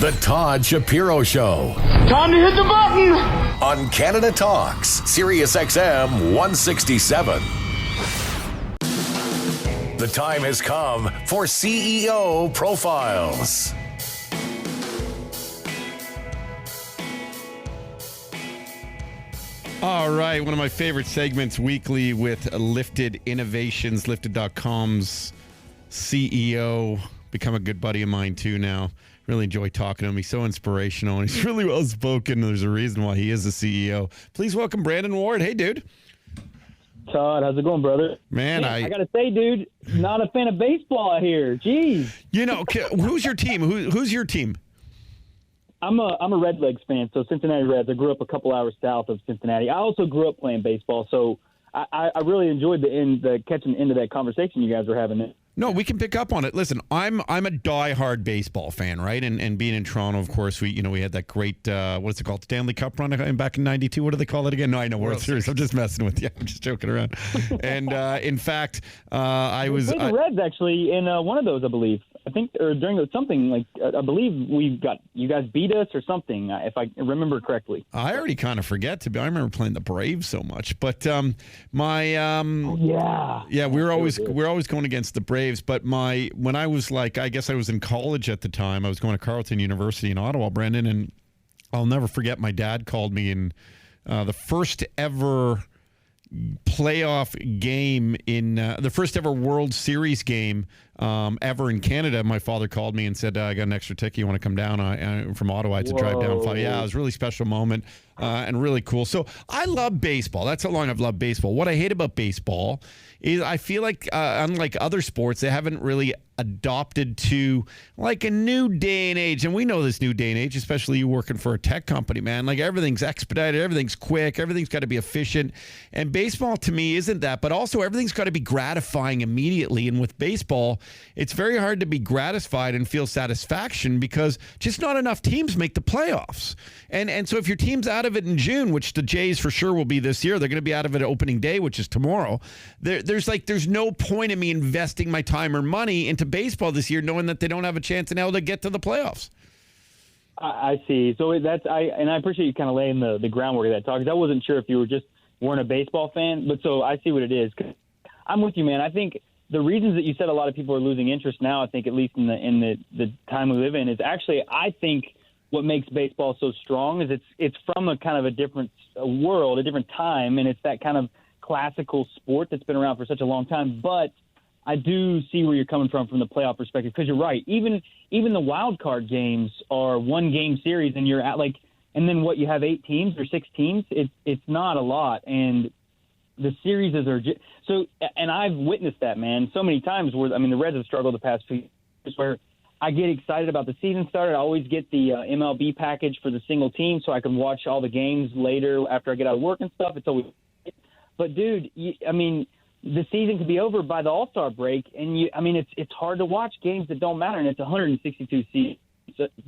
The Todd Shapiro Show. Time to hit the button! On Canada Talks, SiriusXM 167. The time has come for CEO Profiles. All right, one of my favorite segments weekly with Lifted Innovations, Lifted.com's CEO, become a good buddy of mine too now. Really enjoy talking to him. He's so inspirational and he's really well spoken. There's a reason why he is the CEO. Please welcome Brandon Ward. Hey, dude. Todd, how's it going, brother? Man, I got to say, dude, not a fan of baseball out here. Jeez. You know, who's your team? Who's your team? I'm a Red Legs fan, so Cincinnati Reds. I grew up a couple hours south of Cincinnati. I also grew up playing baseball, so I really enjoyed the catching the end of that conversation you guys were having. No, we can pick up on it. Listen, I'm a diehard baseball fan, right? And being in Toronto, of course, we had that great what's it called, Stanley Cup run back in '92. What do they call it again? No, I know, World Series. I'm just messing with you. I'm just joking around. And in fact, I was the Reds actually in one of those, I believe. I think, or during something like I believe you guys beat us or something, if I remember correctly. I already kind of forget I remember playing the Braves so much, but we were always going against the Braves. But when I was I guess I was in college at the time, I was going to Carleton University in Ottawa, Brendan, and I'll never forget my dad called me in the first ever playoff game in the first ever World Series game ever in Canada. My father called me and said, I got an extra ticket. You want to come down? From Ottawa. I had to drive down. Yeah, it was a really special moment and really cool. So I love baseball. That's how long I've loved baseball. What I hate about baseball is I feel like, unlike other sports, they haven't really adopted to like a new day and age. And we know this new day and age, especially you working for a tech company, man. Like everything's expedited, everything's quick, everything's got to be efficient. And baseball to me isn't that, but also everything's got to be gratifying immediately. And with baseball, it's very hard to be gratified and feel satisfaction because just not enough teams make the playoffs. And so if your team's out of it in June, which the Jays for sure will be this year, they're going to be out of it opening day, which is tomorrow. There's no point in me investing my time or money into baseball this year, knowing that they don't have a chance in hell to get to the playoffs. I see. So I appreciate you kind of laying the groundwork of that talk, because I wasn't sure if you weren't a baseball fan, but so I see what it is. I'm with you, man. I think the reasons that you said a lot of people are losing interest now, I think at least in the time we live in, is actually, I think what makes baseball so strong is it's from a kind of a different world, a different time, and it's that kind of classical sport that's been around for such a long time. But I do see where you're coming from the playoff perspective, because you're right. Even the wild card games are one game series, and you're at and then what, you have 8 teams or 6 teams. It's not a lot, and the series are so. And I've witnessed that, man, so many times where the Reds have struggled the past few years, where I get excited about the season started. I always get the MLB package for the single team so I can watch all the games later after I get out of work and stuff. It's always, but dude, the season could be over by the All-Star break, and it's hard to watch games that don't matter, and it's 162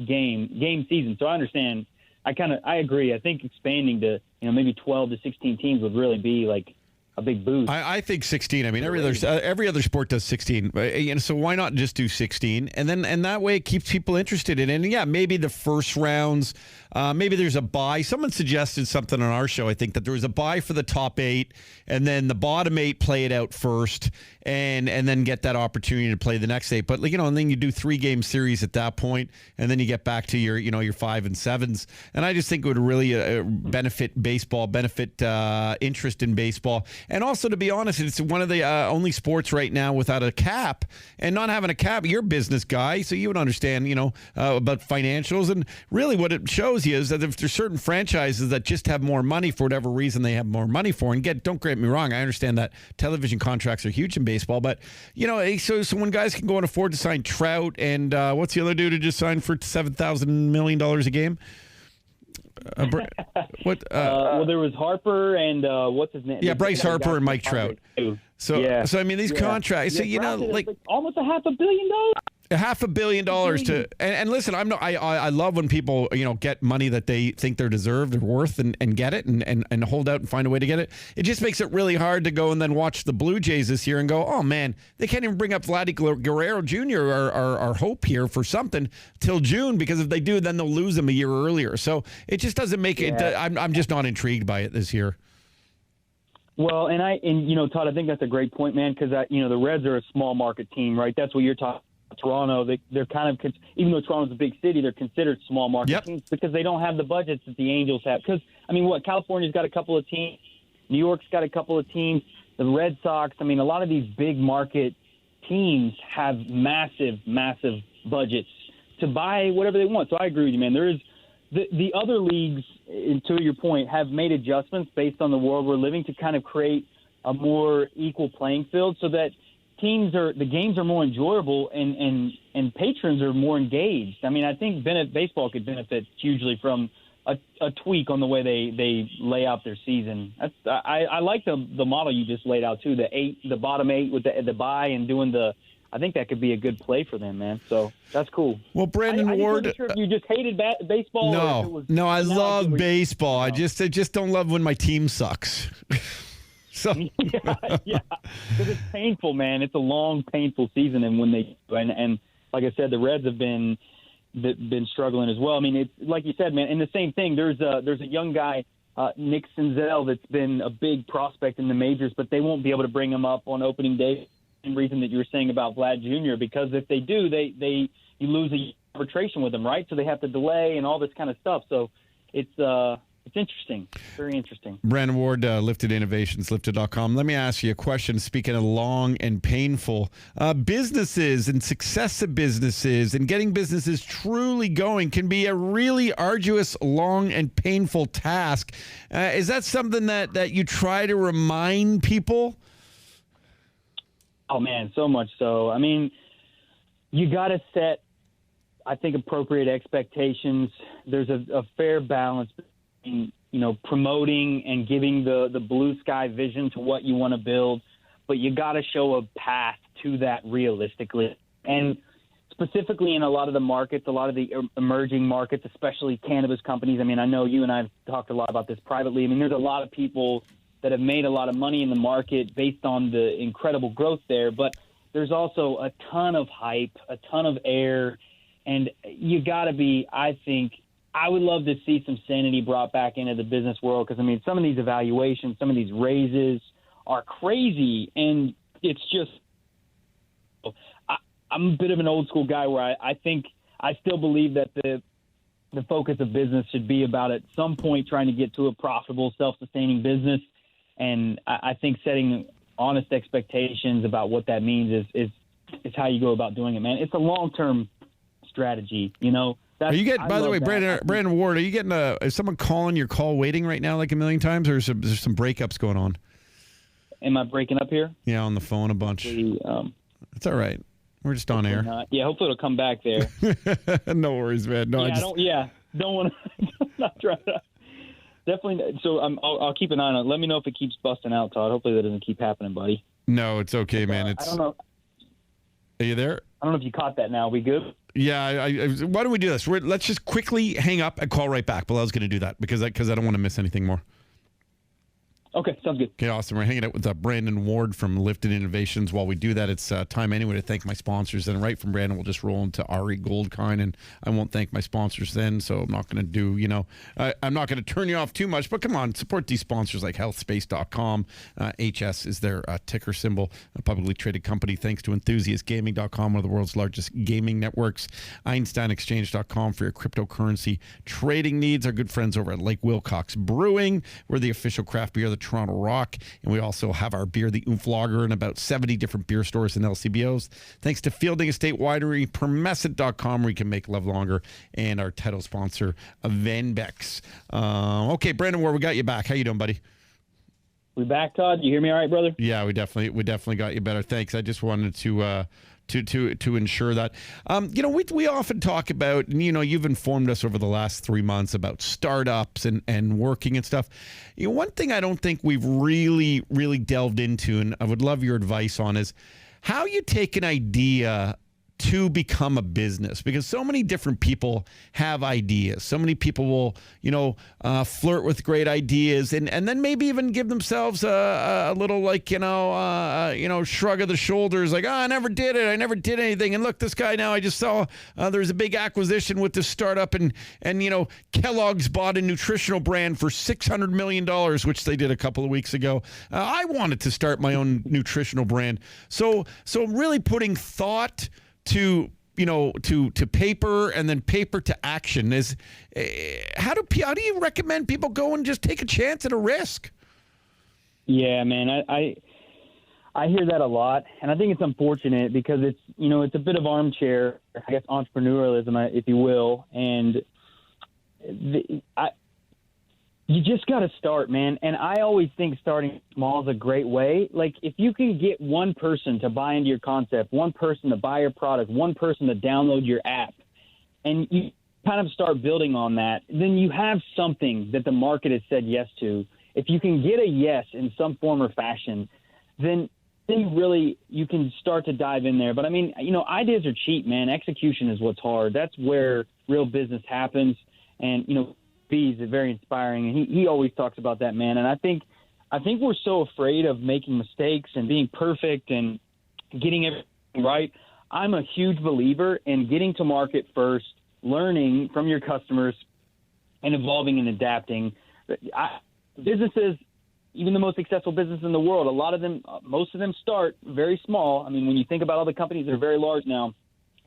game season. So I understand. I agree. I think expanding to maybe 12 to 16 teams would really be like a big boost. I think 16. Every other sport does 16. So why not just do 16? And that way it keeps people interested in it. And yeah, maybe the first rounds, maybe there's a bye. Someone suggested something on our show, I think, that there was a bye for the top 8, and then the bottom 8 play it out first, and then get that opportunity to play the next 8. But and then you do 3-game series at that point, and then you get back to your 5 and 7s. And I just think it would really benefit baseball, benefit interest in baseball. And also, to be honest, it's one of the only sports right now without a cap. And not having a cap, you're a business guy, so you would understand, about financials. And really what it shows you is that if there's certain franchises that just have more money for whatever reason they have more money for, and don't get me wrong, I understand that television contracts are huge in baseball, but, so when guys can go and afford to sign Trout and what's the other dude who just signed for $7,000 million a game? Well, there was Harper and what's his name? Yeah, Bryce Harper and Mike Trout. So these contracts. So almost $500 million. $500 million to and listen, I love when people get money that they think they're deserved or worth and get it and hold out and find a way to get it. It just makes it really hard to go and then watch the Blue Jays this year and go, oh man, they can't even bring up Vladdy Guerrero Jr. our hope here for something till June, because if they do, then they'll lose him a year earlier. So it just doesn't make it. I'm just not intrigued by it this year. Well, and Todd, I think that's a great point, man, because the Reds are a small market team, right? That's what you're talking about. Toronto, they're kind of, even though Toronto's a big city, they're considered small market teams because they don't have the budgets that the Angels have. Because, California's got a couple of teams. New York's got a couple of teams. The Red Sox, a lot of these big market teams have massive, massive budgets to buy whatever they want. So I agree with you, man. There is the other leagues, to your point, have made adjustments based on the world we're living to kind of create a more equal playing field so that the games are more enjoyable and patrons are more engaged. I think baseball could benefit hugely from a tweak on the way they lay out their season. I like the model you just laid out too. The bottom 8 with the bye and doing I think that could be a good play for them, man. So that's cool. Well, Brandon Ward, wasn't sure if you just hated baseball. No, I love baseball. I just don't love when my team sucks. So yeah, because it's painful, man. It's a long, painful season, and when and like I said, the Reds have been struggling as well. It's like you said, man. And the same thing. There's a young guy, Nick Senzel, that's been a big prospect in the majors, but they won't be able to bring him up on opening day. Same reason that you were saying about Vlad Jr. Because if they do, you lose a arbitration with them, right? So they have to delay and all this kind of stuff. So it's interesting. Very interesting. Brandon Ward, Lifted Innovations, lifted.com. Let me ask you a question. Speaking of long and painful, businesses and success of businesses and getting businesses truly going can be a really arduous, long, and painful task. Is that something that you try to remind people? Oh, man, so much so. You got to set, I think, appropriate expectations. There's a fair balance between, promoting and giving the blue sky vision to what you want to build, but you got to show a path to that realistically. And specifically in a lot of the markets, a lot of the emerging markets, especially cannabis companies. I know you and I have talked a lot about this privately. There's a lot of people that have made a lot of money in the market based on the incredible growth there, but there's also a ton of hype, a ton of air, and you got to be, I think, I would love to see some sanity brought back into the business world because, some of these evaluations, some of these raises are crazy, and it's just I'm a bit of an old school guy where I think I still believe that the focus of business should be about at some point trying to get to a profitable, self-sustaining business. And I think setting honest expectations about what that means is how you go about doing it, man. It's a long-term strategy, Are you getting, by the way, Brandon Ward, are you getting is someone calling your call waiting right now like a million times, or is there some breakups going on? Am I breaking up here? Yeah, on the phone a bunch. It's all right. We're just on air. Not. Yeah, hopefully it'll come back there. No worries, man. No, don't want to. Not try to. Definitely. So I'll keep an eye on it. Let me know if it keeps busting out, Todd. Hopefully that doesn't keep happening, buddy. No, it's okay, man. I don't know. Are you there? I don't know if you caught that now. We good? Yeah. Why don't we do this? Let's just quickly hang up and call right back. But I was going to do that because I don't want to miss anything more. Okay, sounds good. Okay, awesome. We're hanging out with Brandon Ward from Lifted Innovations. While we do that, it's time anyway to thank my sponsors. And right from Brandon, we'll just roll into Ari Goldkind, and I won't thank my sponsors then, so I'm not going to do, I'm not going to turn you off too much, but come on, support these sponsors like healthspace.com. HS is their ticker symbol, a publicly traded company, thanks to enthusiastgaming.com, one of the world's largest gaming networks. EinsteinExchange.com for your cryptocurrency trading needs. Our good friends over at Lake Wilcox Brewing. We're the official craft beer of the Toronto Rock, and we also have our beer, the Oomph Lager, in about 70 different beer stores and LCBOs. Thanks to Fielding Estate Winery, Permescent.com, where you can make love longer, and our title sponsor, Venbex. Okay, Brandon Ward, we got you back. How you doing, buddy? We back, Todd? You hear me all right, brother? Yeah, we definitely got you better. Thanks. I just wanted to ensure that. We often talk about, and you've informed us over the last 3 months about startups and working and stuff. One thing I don't think we've really, really delved into, and I would love your advice on, is how you take an idea to become a business? Because so many different people have ideas. So many people will, flirt with great ideas and then maybe even give themselves a little shrug of the shoulders, like, I never did it. I never did anything. And look, this guy now, I just saw there's a big acquisition with this startup and Kellogg's bought a nutritional brand for $600 million, which they did a couple of weeks ago. I wanted to start my own nutritional brand. So really putting thought to paper and then paper to action is how do you recommend people go and just take a chance at a risk? Yeah, man, I hear that a lot, and I think it's unfortunate because it's a bit of armchair, I guess, entrepreneurialism, if you will, and you just got to start, man. And I always think starting small is a great way. Like, if you can get one person to buy into your concept, one person to buy your product, one person to download your app, and you kind of start building on that, then you have something that the market has said yes to. If you can get a yes in some form or fashion, then you can start to dive in there. But, I mean, ideas are cheap, man. Execution is what's hard. That's where real business happens. And, is very inspiring, and he always talks about that, man. And I think we're so afraid of making mistakes and being perfect and getting everything right. I'm a huge believer in getting to market first, learning from your customers, and evolving and adapting. Businesses, even the most successful businesses in the world, most of them start very small. I mean, when you think about all the companies that are very large now,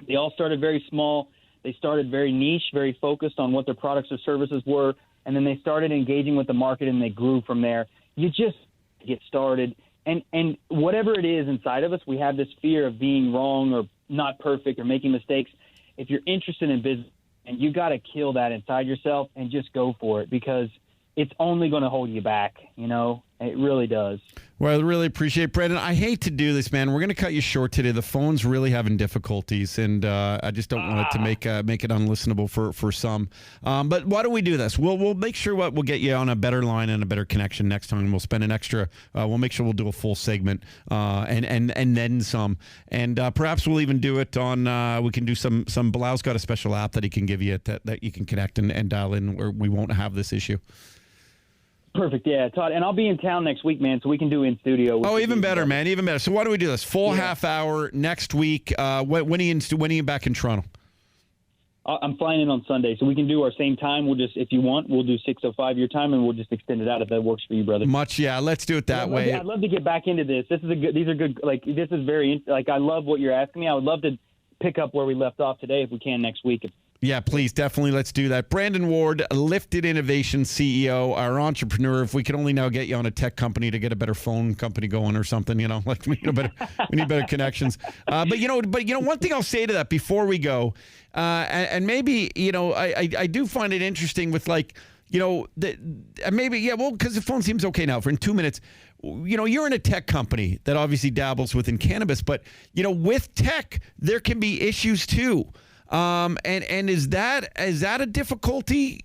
they all started very small. They started very niche, very focused on what their products or services were, and then they started engaging with the market, and they grew from there. You just get started, and whatever it is inside of us, we have this fear of being wrong or not perfect or making mistakes. If you're interested in business, and you got to kill that inside yourself and just go for it, because it's only going to hold you back, It really does. Well, I really appreciate it, Brendan. I hate to do this, man. We're going to cut you short today. The phone's really having difficulties, and I just don't want it to make it unlistenable for some. But why don't we do this? We'll make sure we'll get you on a better line and a better connection next time. We'll spend an extra. We'll make sure we'll do a full segment and then some. And perhaps we'll even do it on. We can do some. Bilau's got a special app that he can give you that you can connect and dial in, where we won't have this issue. Perfect, yeah, Todd. And I'll be in town next week, man, so we can do in studio. Oh, even better, man, even better. So why don't we do this? Full half hour next week. When are you back in Toronto? I'm flying in on Sunday, so we can do our same time. We'll just, if you want, we'll do 6:05 your time, and we'll just extend it out if that works for you, brother. Let's do it that way. I'd love to get back into this. These are good. This is very, I love what you're asking me. I would love to pick up where we left off today if we can next week. Yeah, please, definitely. Let's do that. Brandon Ward, Lifted Innovation CEO, our entrepreneur. If we could only now get you on a tech company to get a better phone company going or something, we need better connections. But one thing I'll say to that before we go, and maybe, I do find it interesting with because the phone seems okay now for in 2 minutes. You're in a tech company that obviously dabbles within cannabis, but, with tech, there can be issues too. And is that a difficulty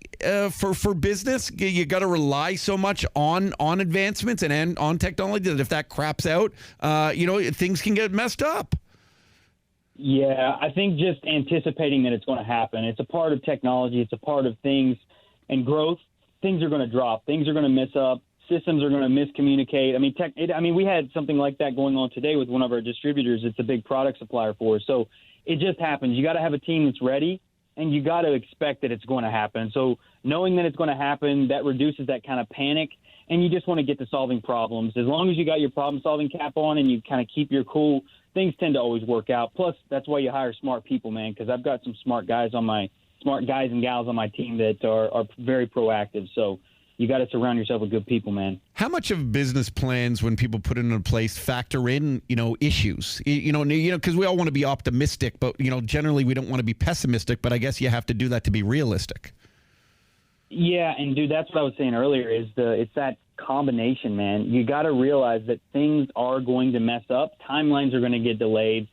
for business? You got to rely so much on advancements and on technology that if that craps out, things can get messed up. Yeah, I think just anticipating that it's going to happen. It's a part of technology. It's a part of things and growth. Things are going to drop. Things are going to mess up. Systems are going to miscommunicate. I mean, we had something like that going on today with one of our distributors. It's a big product supplier for us. So it just happens. You got to have a team that's ready, and you got to expect that it's going to happen. So knowing that it's going to happen, that reduces that kind of panic, and you just want to get to solving problems. As long as you got your problem-solving cap on and you kind of keep your cool, things tend to always work out. Plus, that's why you hire smart people, man, because I've got some smart guys and gals on my team that are very proactive. So you got to surround yourself with good people, man. How much of business plans, when people put it into place, factor in, issues? Because we all want to be optimistic, but, generally we don't want to be pessimistic, but I guess you have to do that to be realistic. Yeah, and dude, that's what I was saying earlier it's that combination, man. You got to realize that things are going to mess up. Timelines are going to get delayed.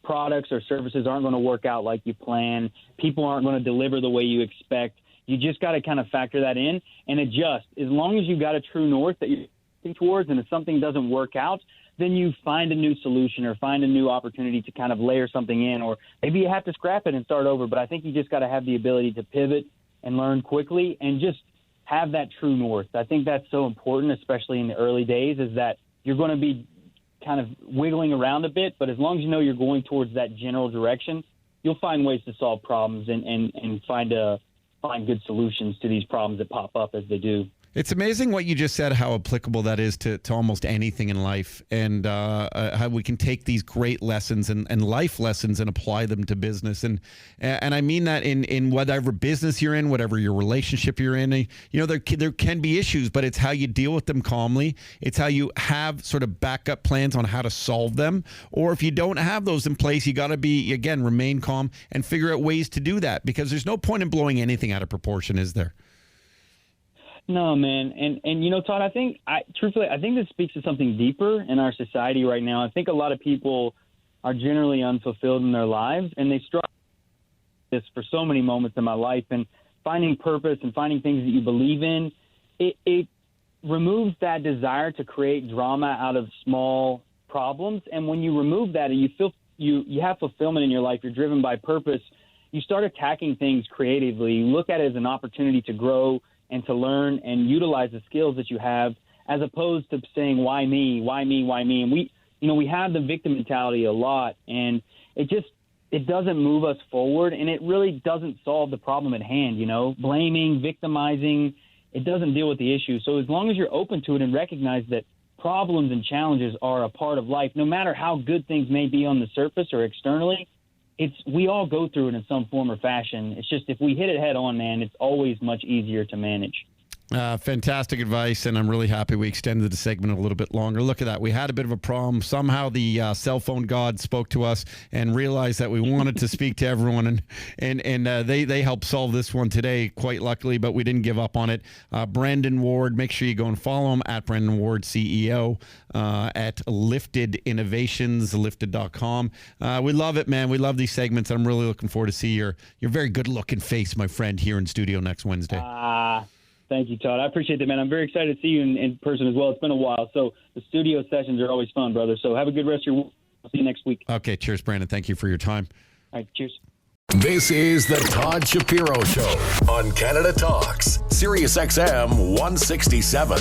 Products or services aren't going to work out like you plan. People aren't going to deliver the way you expect. You just got to kind of factor that in and adjust. As long as you got a true north that you're working towards, and if something doesn't work out, then you find a new solution or find a new opportunity to kind of layer something in, or maybe you have to scrap it and start over. But I think you just got to have the ability to pivot and learn quickly and just have that true north. I think that's so important, especially in the early days, is that you're going to be kind of wiggling around a bit, but as long as you know you're going towards that general direction, you'll find ways to solve problems and find good solutions to these problems that pop up as they do. It's amazing what you just said, how applicable that is to almost anything in life, and how we can take these great lessons and life lessons and apply them to business. And I mean that in whatever business you're in, whatever your relationship you're in. There can be issues, but it's how you deal with them calmly. It's how you have sort of backup plans on how to solve them. Or if you don't have those in place, you got to remain calm and figure out ways to do that, because there's no point in blowing anything out of proportion, is there? No, man. And Todd, I think this speaks to something deeper in our society right now. I think a lot of people are generally unfulfilled in their lives, and they struggle with this for so many moments in my life. And finding purpose and finding things that you believe in, it removes that desire to create drama out of small problems. And when you remove that and you feel you have fulfillment in your life, you're driven by purpose, you start attacking things creatively. You look at it as an opportunity to grow and to learn and utilize the skills that you have, as opposed to saying, why me, why me, why me? And we have the victim mentality a lot, and it doesn't move us forward, and it really doesn't solve the problem at hand. Blaming, victimizing, it doesn't deal with the issue. So as long as you're open to it and recognize that problems and challenges are a part of life, no matter how good things may be on the surface or externally, we all go through it in some form or fashion. It's just if we hit it head on, man, it's always much easier to manage. Fantastic advice, and I'm really happy we extended the segment a little bit longer. Look at that. We had a bit of a problem. Somehow the cell phone god spoke to us and realized that we wanted to speak to everyone, and they helped solve this one today, quite luckily, but we didn't give up on it. Brandon Ward, make sure you go and follow him at Brandon Ward, CEO, at Lifted Innovations, lifted.com. We love it, man. We love these segments. I'm really looking forward to see your very good-looking face, my friend, here in studio next Wednesday. Thank you, Todd. I appreciate that, man. I'm very excited to see you in person as well. It's been a while, so the studio sessions are always fun, brother. So have a good rest of your week. I'll see you next week. Okay, cheers, Brandon. Thank you for your time. All right, cheers. This is the Todd Shapiro Show on Canada Talks, SiriusXM 167.